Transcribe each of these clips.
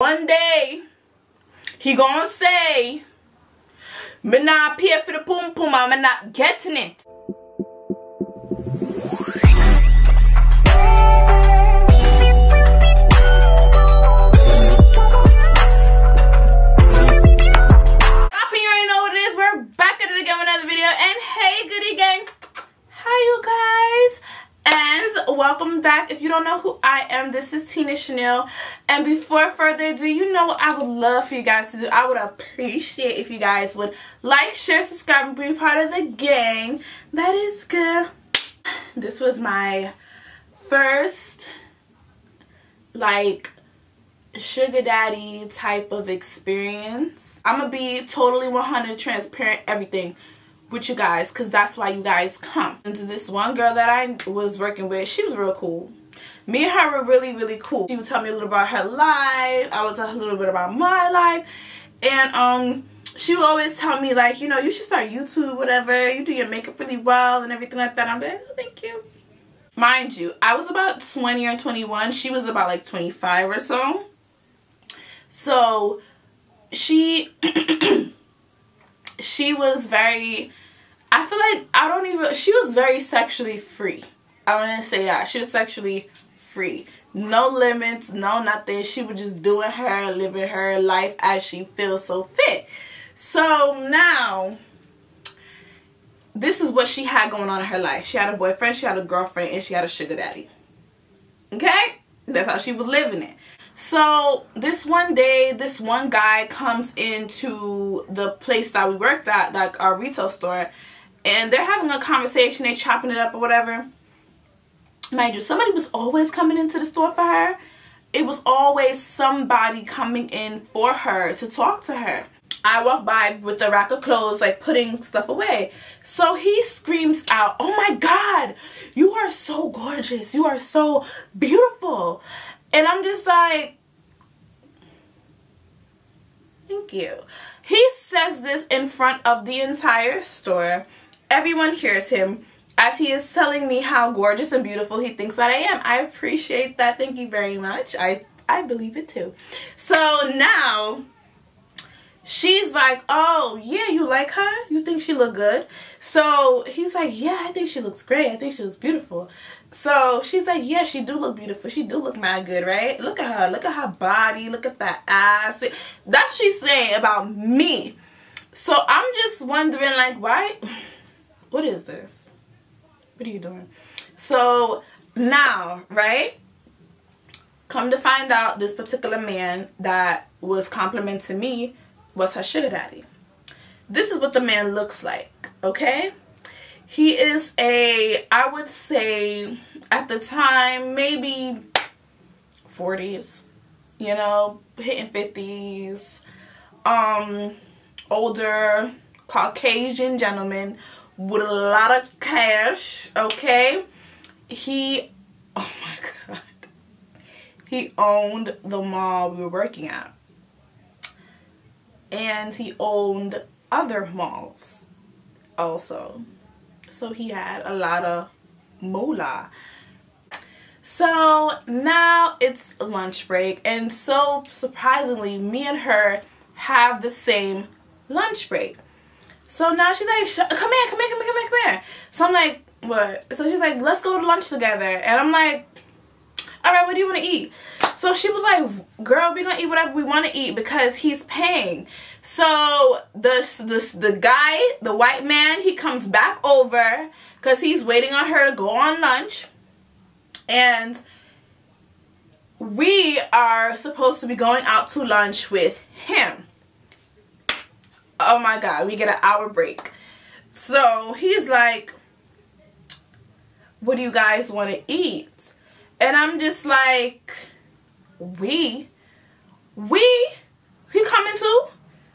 One day, he gonna say, me not pay for the pum pum, I'm not getting it. Welcome back. If you don't know who I am, this is Tina.Channiel, and before further ado, you know what I would love for you guys to do? I would appreciate if you guys would like, share, subscribe, and be part of the gang. That is good. This was my first like sugar daddy type of experience. I'm gonna be totally 100 transparent everything with you guys, because that's why you guys come. And to this one girl that I was working with, she was real cool. Me and her were really cool. She would tell me a little about her life, I would tell her a little bit about my life, and she would always tell me, like, you know, you should start YouTube, whatever, you do your makeup really well and everything like that. I'm like, oh, thank you. Mind you, I was about 20 or 21, she was about like 25 or so. So she she was very, I feel like, she was very sexually free. I want to say that. She was sexually free. No limits, no nothing. She was just doing her, living her life as she feels so fit. So now, this is what she had going on in her life. She had a boyfriend, she had a girlfriend, and she had a sugar daddy. Okay? That's how she was living it. So this one day, this one guy comes into the place that we worked at, like our retail store, and they're having a conversation, they chopping it up or whatever. Mind you, somebody was always coming into the store for her. It was always somebody coming in for her to talk to her. I walk by with a rack of clothes, like putting stuff away. So he screams out, "Oh my God, you are so gorgeous. You are so beautiful." And I'm just like, thank you. He says this in front of the entire store. Everyone hears him as he is telling me how gorgeous and beautiful he thinks that I am. I appreciate that. Thank you very much. I believe it too. So now she's like, "Oh, yeah, you like her? You think she look good?" So he's like, "Yeah, I think she looks great. I think she looks beautiful." So she's like, "Yeah, she do look beautiful. She do look mad good, right? Look at her. Look at her body. Look at that ass." That's what she's saying about me. So I'm just wondering, like, why? What is this? What are you doing? So now, right? Come to find out, this particular man that was complimenting me was her sugar daddy. This is what the man looks like, okay? He is I would say at the time, maybe 40s, you know, hitting 50s, older Caucasian gentleman with a lot of cash, okay? He, oh my God, he owned the mall we were working at. And he owned other malls also. So he had a lot of moolah. So now it's lunch break. And so surprisingly, me and her have the same lunch break. So now she's like, come here. So I'm like, what? So she's like, let's go to lunch together. And I'm like, all right, what do you want to eat? So she was like, girl, we're gonna eat whatever we want to eat because he's paying. So the guy, the white man, he comes back over because he's waiting on her to go on lunch. And we are supposed to be going out to lunch with him. Oh my God, we get an hour break. So he's like, what do you guys want to eat? And I'm just like, he coming too?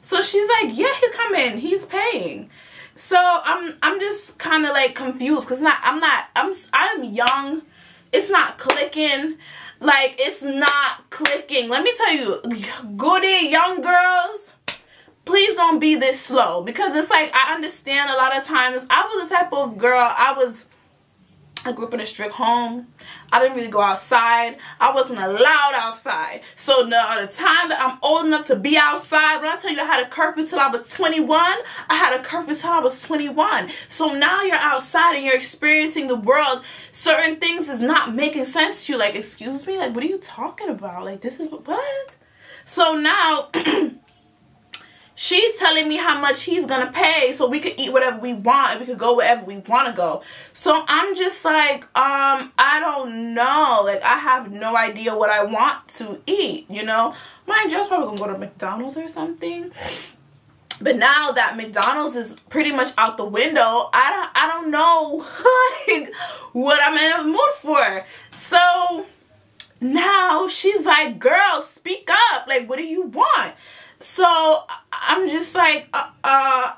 So she's like, yeah, he's coming, he's paying. So I'm just kind of like confused because I'm young. It's not clicking. Like, it's not clicking. Let me tell you, Goodie young girls, please don't be this slow, because it's like, I understand a lot of times I was the type of girl, I grew up in a strict home. I didn't really go outside. I wasn't allowed outside. So now the time that I'm old enough to be outside, when I tell you I had a curfew till I was 21, I had a curfew till I was 21. So now you're outside and you're experiencing the world. Certain things is not making sense to you. Like, excuse me? Like, what are you talking about? Like, this is what? So now she's telling me how much he's gonna pay so we could eat whatever we want and we could go wherever we want to go. So I'm just like, I don't know. Like, I have no idea what I want to eat, you know? Mind you, I was probably gonna go to McDonald's or something. But now that McDonald's is pretty much out the window, I don't know like what I'm in the mood for. So now she's like, girl, speak up. Like, what do you want? So I'm just like, I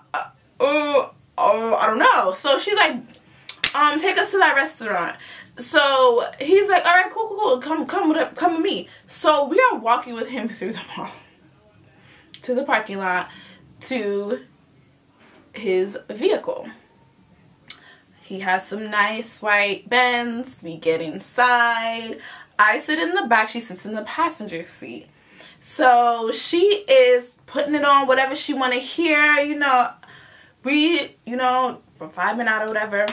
don't know. So she's like, take us to that restaurant. So he's like, all right, cool. Come with me. So we are walking with him through the mall to the parking lot to his vehicle. He has some nice white Benz. We get inside. I sit in the back. She sits in the passenger seat. So she is putting it on whatever she want to hear, you know. We, you know, we're vibing out or whatever.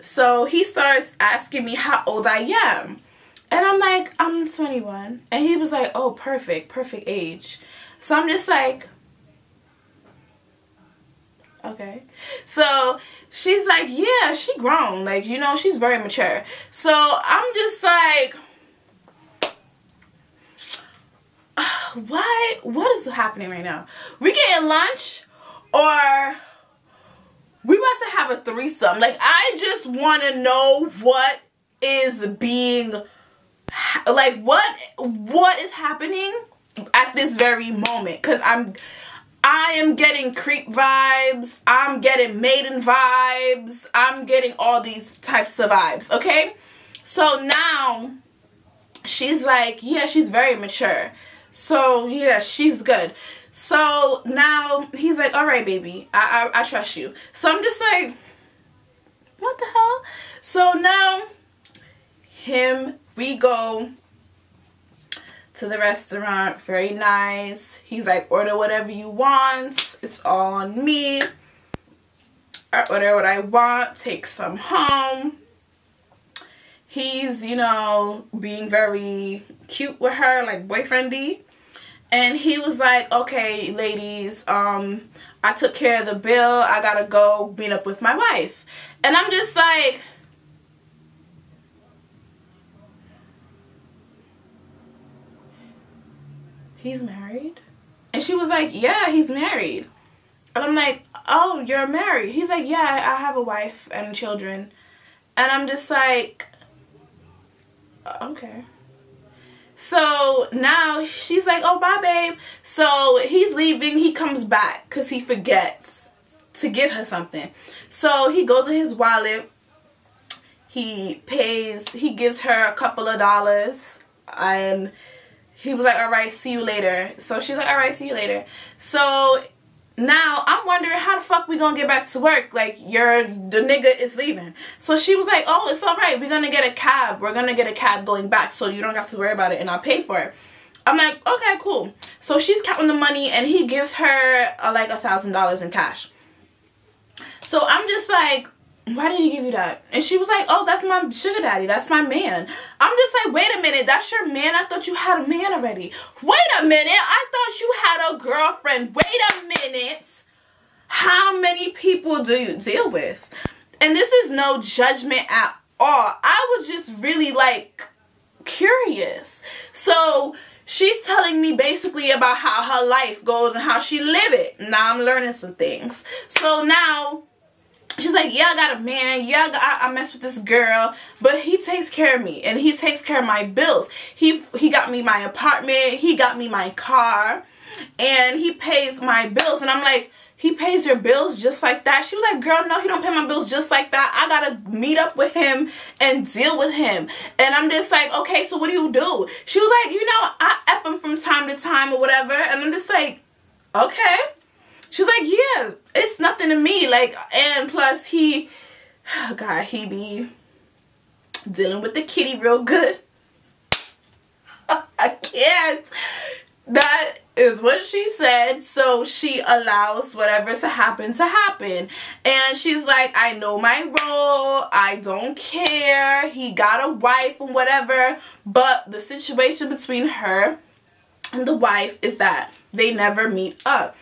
So he starts asking me how old I am. And I'm like, I'm 21. And he was like, oh, perfect age. So I'm just like, okay. So she's like, yeah, she grown. Like, you know, she's very mature. So I'm just like, what is happening right now? We getting lunch or we about to have a threesome? Like, I just want to know what is being, like, what is happening at this very moment, because I am getting creep vibes, I'm getting maiden vibes, I'm getting all these types of vibes, okay? So now she's like, yeah, she's very mature. So, yeah, she's good. So, now he's like, all right, baby, I trust you. So, I'm just like, what the hell? So, now, we go to the restaurant. Very nice. He's like, order whatever you want. It's all on me. I order what I want. Take some home. He's, you know, being very cute with her, like boyfriendy. And he was like, okay, ladies, I took care of the bill. I gotta go meet up with my wife. And I'm just like, he's married? And she was like, yeah, he's married. And I'm like, oh, you're married? He's like, yeah, I have a wife and children. And I'm just like, okay. So now she's like, oh, bye, babe. So he's leaving. He comes back because he forgets to give her something. So he goes in his wallet. He pays. He gives her a couple of dollars. And he was like, all right, see you later. So she's like, all right, see you later. So now I'm wondering how the fuck we gonna get back to work? Like, the nigga is leaving. So she was like, oh, it's all right. We're gonna get a cab. We're gonna get a cab going back, so you don't have to worry about it, and I'll pay for it. I'm like, okay, cool. So she's counting the money, and he gives her like $1,000 in cash. So I'm just like, why did he give you that? And she was like, oh, that's my sugar daddy. That's my man. I'm just like, wait a minute. That's your man? I thought you had a man already. Wait a minute. I thought you had a girlfriend. Wait a minute. How many people do you deal with? And this is no judgment at all. I was just really, like, curious. So she's telling me basically about how her life goes and how she live it. Now I'm learning some things. So now she's like, yeah, I got a man. Yeah, I mess with this girl. But he takes care of me. And he takes care of my bills. He got me my apartment. He got me my car. And he pays my bills. And I'm like, he pays your bills just like that? She was like, girl, no, he don't pay my bills just like that. I got to meet up with him and deal with him. And I'm just like, okay, so what do you do? She was like, you know, I F him from time to time or whatever. And I'm just like, okay. She's like, yeah, it's nothing to me. Like, and plus he, oh God, he be dealing with the kitty real good. I can't. That is what she said. So she allows whatever to happen. And she's like, I know my role. I don't care. He got a wife and whatever. But the situation between her and the wife is that they never meet up.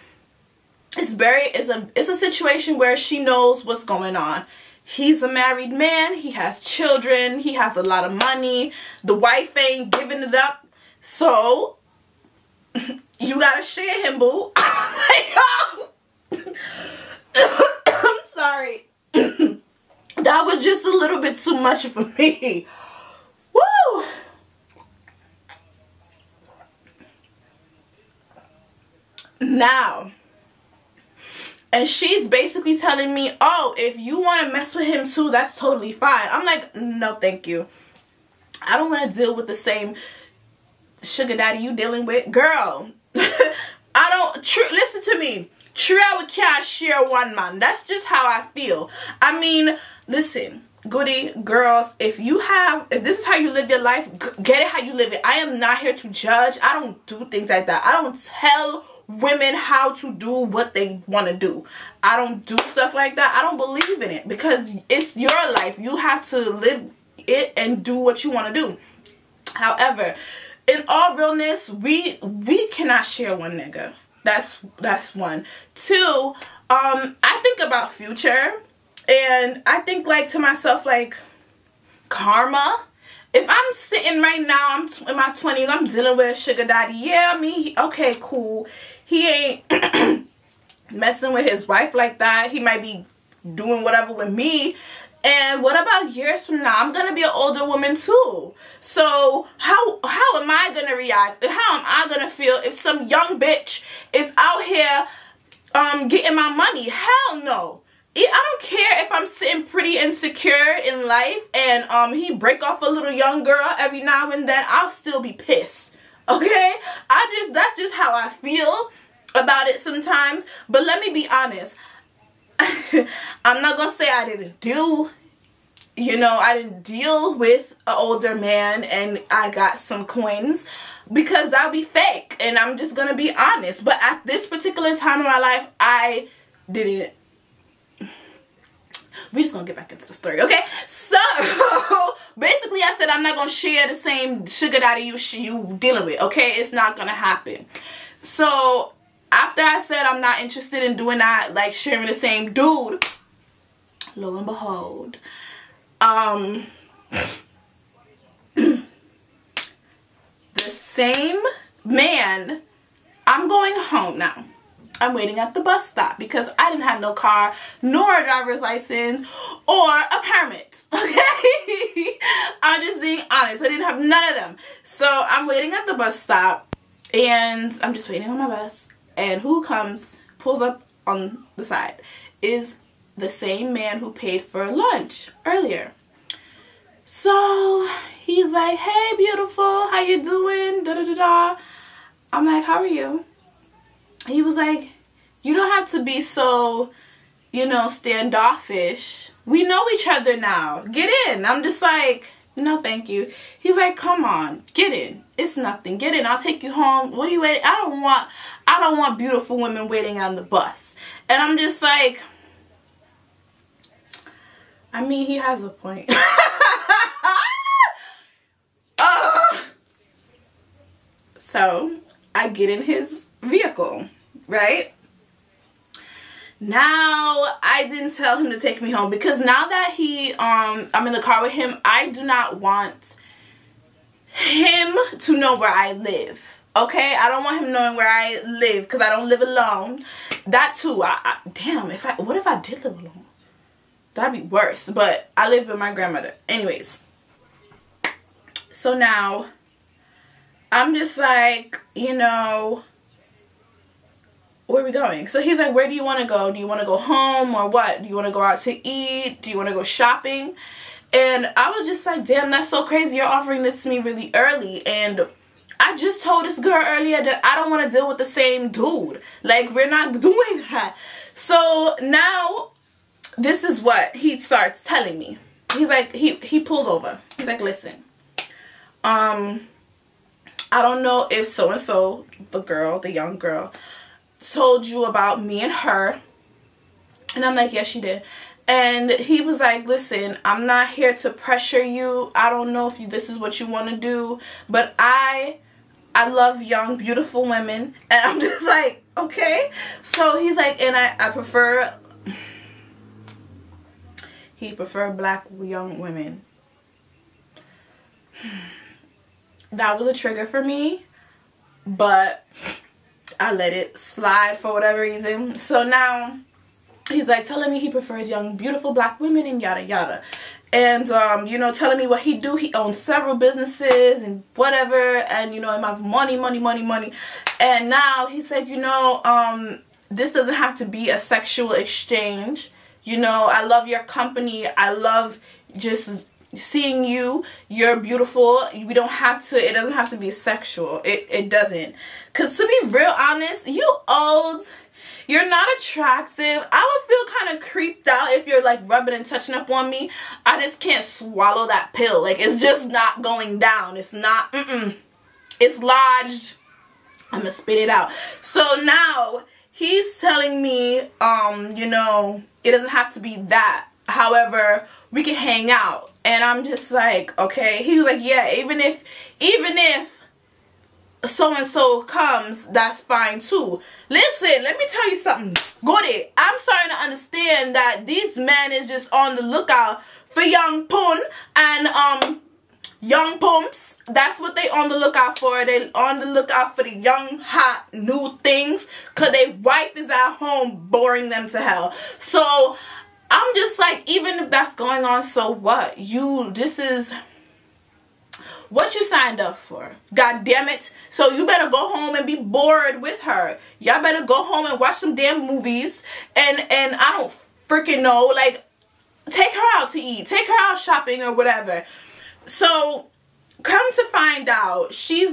It's a situation where she knows what's going on. He's a married man. He has children. He has a lot of money. The wife ain't giving it up. So you gotta share him, boo. I'm sorry. That was just a little bit too much for me. Woo! Now, and she's basically telling me, oh, if you want to mess with him too, that's totally fine. I'm like, no, thank you. I don't want to deal with the same sugar daddy you dealing with. Girl, I don't, listen to me. True, we can't share one man. That's just how I feel. I mean, listen, Goodie girls, if this is how you live your life, get it how you live it. I am not here to judge. I don't do things like that. I don't tell women how to do what they want to do. I don't do stuff like that. I don't believe in it because it's your life. You have to live it and do what you want to do. However, in all realness, we cannot share one nigga. That's one. Two, I think about future, and I think like to myself like karma. If I'm sitting right now, I'm in my 20s, I'm dealing with a sugar daddy. Yeah, I mean, okay, cool. He ain't messing with his wife like that. He might be doing whatever with me. And what about years from now? I'm going to be an older woman too. So how am I going to react? And how am I going to feel if some young bitch is out here getting my money? Hell no. I don't care if I'm sitting pretty and secure in life and he break off a little young girl every now and then. I'll still be pissed. Okay? That's just how I feel about it sometimes. But let me be honest. I'm not gonna say I didn't deal with an older man and I got some coins, because that would be fake, and I'm just gonna be honest. But at this particular time in my life, I didn't. We're just gonna get back into the story, okay? So basically I said I'm not gonna share the same sugar daddy you dealing with, okay? It's not gonna happen. So after I said I'm not interested in doing that, like sharing the same dude, lo and behold, the same man, I'm going home now. I'm waiting at the bus stop because I didn't have no car, nor a driver's license, or a permit, okay? I'm just being honest. I didn't have none of them. So I'm waiting at the bus stop, and I'm just waiting on my bus. And who comes, pulls up on the side, is the same man who paid for lunch earlier. So he's like, hey, beautiful, how you doing? Da-da-da-da. I'm like, how are you? He was like, you don't have to be so, standoffish. We know each other now. Get in. I'm just like, no, thank you. He's like, come on, get in. It's nothing. Get in. I'll take you home. What are you waiting? I don't want beautiful women waiting on the bus. And I'm just like, I mean, he has a point. So I get in his vehicle, right? Now I didn't tell him to take me home because now that I'm in the car with him, I do not want him to know where I live. Okay, I don't want him knowing where I live because I don't live alone. That too. Damn. What if I did live alone? That'd be worse. But I live with my grandmother. Anyways. So now I'm just like, where are we going? So he's like, where do you want to go? Do you want to go home or what? Do you want to go out to eat? Do you want to go shopping? And I was just like, damn, that's so crazy. You're offering this to me really early. And I just told this girl earlier that I don't want to deal with the same dude. Like, we're not doing that. So now this is what he starts telling me. he's like, he pulls over. He's like, listen, I don't know if so-and-so, the young girl, told you about me and her. And I'm like, yes, she did. And he was like, listen, I'm not here to pressure you. I don't know if this is what you want to do, but I love young, beautiful women. And I'm just like, okay. So he's like, and I prefer, he preferred black young women. That was a trigger for me, but I let it slide for whatever reason. So now he's like telling me he prefers young, beautiful black women and yada yada. And, you know, telling me what he do. He owns several businesses and whatever. And, you know, him have money. And now he's like, you know, this doesn't have to be a sexual exchange. You know, I love your company. I love just seeing you. You're beautiful. We don't have to, it doesn't have to be sexual. It doesn't. Because to be real honest, you old, you're not attractive. I would feel kind of creeped out if you're like rubbing and touching up on me. I just can't swallow that pill. Like, it's just not going down. It's not, it's lodged. I'm gonna spit it out. So now he's telling me, you know, it doesn't have to be that. However, we can hang out. And I'm just like, okay. He was like, yeah, even if so-and-so comes, that's fine too. Listen, let me tell you something. Goodie, I'm starting to understand that these men is just on the lookout for young pun and young pumps. That's what they on the lookout for. They on the lookout for the young, hot, new things. Because their wife is at home boring them to hell. So I'm just like, even if that's going on, so what? This is what you signed up for. God damn it. So you better go home and be bored with her. Y'all better go home and watch some damn movies. And I don't freaking know. Like, take her out to eat. Take her out shopping or whatever. So come to find out, she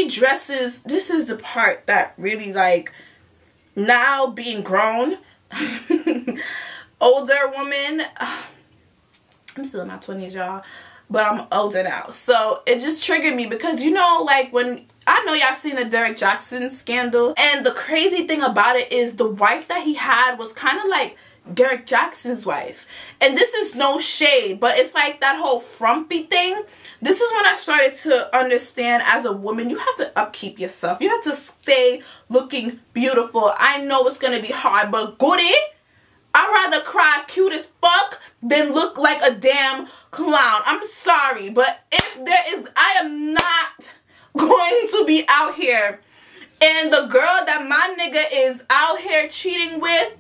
dresses, this is the part that really, like, now being grown, older woman, I'm still in my 20s, y'all, but I'm older now. So it just triggered me because, you know, like, when I know y'all seen the Derek Jackson scandal, and the crazy thing about it is the wife that he had was kind of like Derek Jackson's wife. And this is no shade, but it's like that whole frumpy thing. This is when I started to understand, as a woman, you have to upkeep yourself. You have to stay looking beautiful. I know it's going to be hard, but goodie, I'd rather cry cute as fuck than look like a damn clown. I'm sorry, but if there is, I am not going to be out here and the girl that my nigga is out here cheating with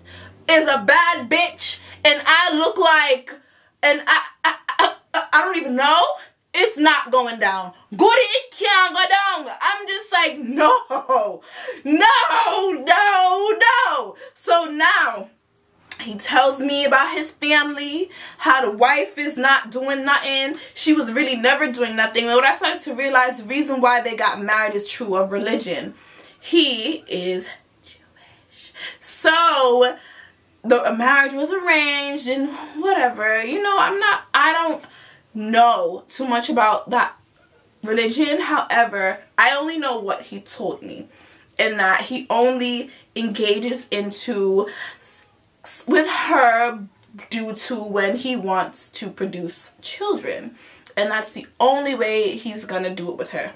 is a bad bitch and I look like, and I don't even know. It's not going down. Goodie, it can't go down. I'm just like, no. So now he tells me about his family, how the wife is not doing nothing. She was really never doing nothing. And what I started to realize, the reason why they got married is true of religion. He is Jewish. So the marriage was arranged and whatever. You know, I don't know too much about that religion. However, I only know what he told me, and that he only engages into with her due to when he wants to produce children, and that's the only way he's gonna do it with her.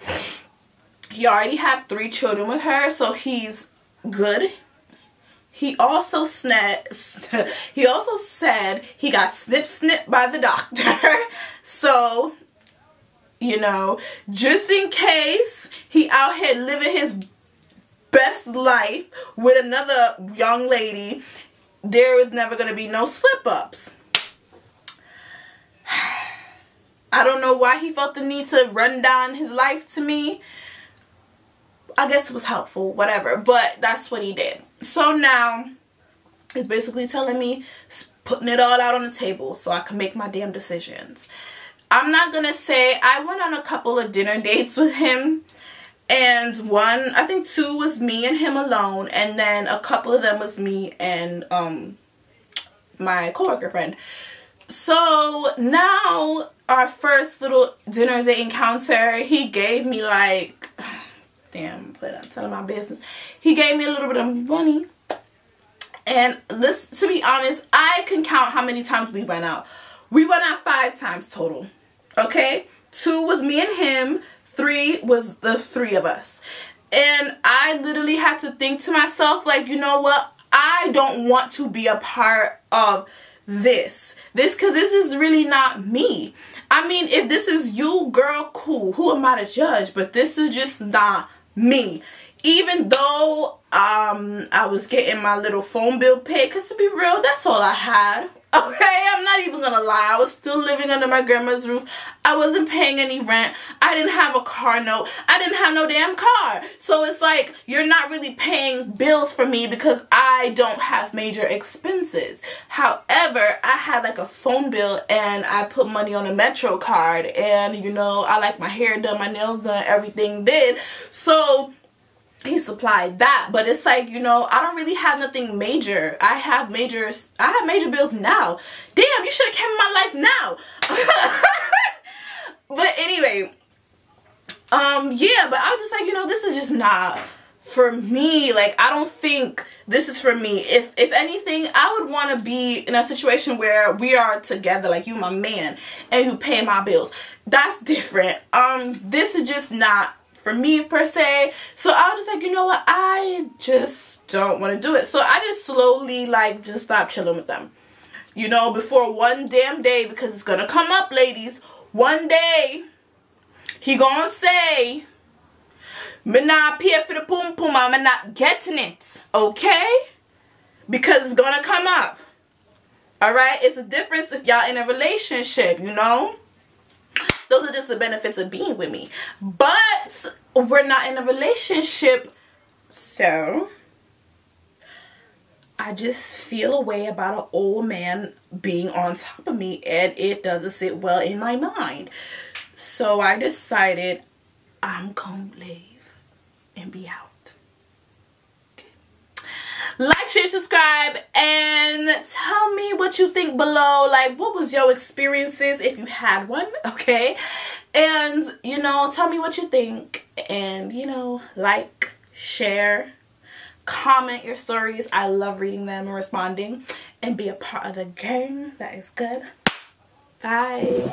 He already have 3 children with her, so he's good. He also said he got snip by the doctor. So, you know, just in case he out here living his best life with another young lady, there is never going to be no slip-ups. I don't know why he felt the need to run down his life to me. I guess it was helpful, whatever, but that's what he did. So now he's basically telling me, putting it all out on the table so I can make my damn decisions. I'm not gonna say, I went on a couple of dinner dates with him, and I think 2 was me and him alone, and then a couple of them was me and my coworker friend. So now our first little dinner date encounter, he gave me like, damn, but I'm telling my business. He gave me a little bit of money. And this, to be honest, I can count how many times we went out. We went out 5 times total. Okay? 2 was me and him. 3 was the 3 of us. And I literally had to think to myself, like, you know what? I don't want to be a part of this because this is really not me. I mean, if this is you, girl, cool. Who am I to judge? But this is just not me. Even though I was getting my little phone bill paid, because to be real, that's all I had. Okay, I'm not even gonna lie. I was still living under my grandma's roof. I wasn't paying any rent. I didn't have a car note. I didn't have no damn car. So it's like, you're not really paying bills for me because I don't have major expenses. However, I had like a phone bill and I put money on a Metro card, and you know, I like my hair done, my nails done, everything did. So he supplied that. But it's like, you know, I don't really have nothing major. I have major bills now. Damn, you should have came in my life now. But anyway, yeah, but I was just like, you know, this is just not for me. Like, I don't think this is for me. If anything, I would want to be in a situation where we are together, like you my man, and you pay my bills. That's different. This is just not for me per se. So I was just like, you know what, I just don't want to do it. So I just slowly like just stopped chilling with them, you know, before one damn day, because it's gonna come up, ladies. One day he gonna say, me not pay for the pum pum, I'm not getting it, okay? Because it's gonna come up. Alright, it's a difference if y'all in a relationship, you know. Those are just the benefits of being with me. But we're not in a relationship, so I just feel a way about an old man being on top of me, and it doesn't sit well in my mind. So I decided I'm gonna leave and be out. Like, share, subscribe, and tell me what you think below. Like, what was your experiences if you had one, okay? And, you know, tell me what you think. And, you know, like, share, comment your stories. I love reading them and responding. And be a part of the gang. That is good. Bye.